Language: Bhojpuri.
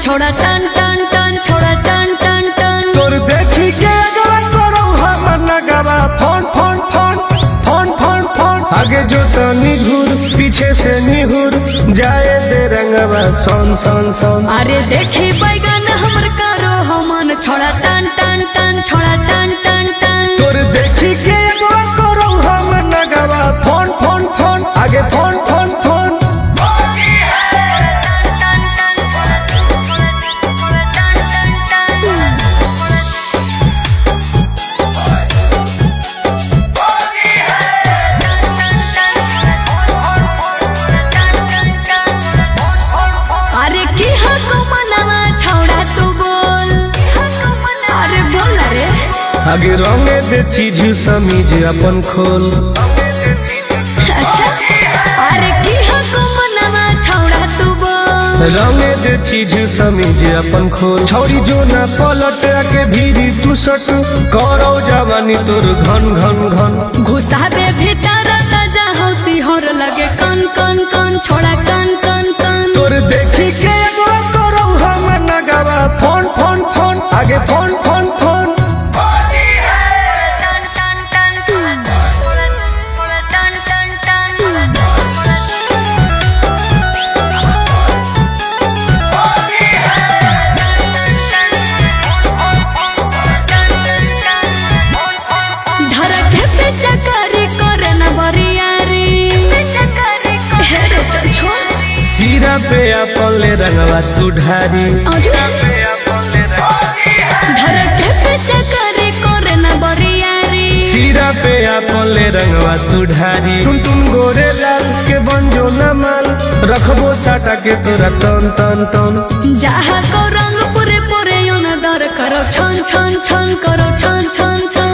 छोड़ा टन टन टन छोड़ा टन टन टन। तोर देखी के अगवा करो हम नगवा phone phone phone phone phone phone. आगे जो तनी घूर पीछे से निहुर जाए दे रंगवा सोन सोन सोन। अरे देखी बैगन हमर करो हमन छोड़ा टन टन टन छोड़ा टन टन टन। तोर देखी के अगवा करो हम नगवा फोन फोन फोन आगे फोन फोन फोन। अरे की हको मनवा छोड़ा तू बोल। अरे बोल रे। आगे रंगे दे चीज समीज अपन खोल। अच्छा अरे की हको मनवा छोड़ा तू बोल। रंगे दे चीज समीज अपन खोल। छौरी जो ना पलट के भीरी तू सट करो जवानी तोर घन घन घन। घुसाबे भीतर ताजा हौसी होर लगे कन कन कन छोड़ा कन कन कन। तोर देखी के एगो करो हम नगवा फोन फोन फोन आगे फोन फोन फोन। सीरा पे अपन ले रंगवा तू ढारी। सीरा पे अपन ले रंगवा तू ढारी। तुम गोरे लाल के बंजो न माल रखबो साटा के तोरा तन तन तन। जहाँ को रंग पूरे पूरे दर करो छन छन छन करो छन छन छन।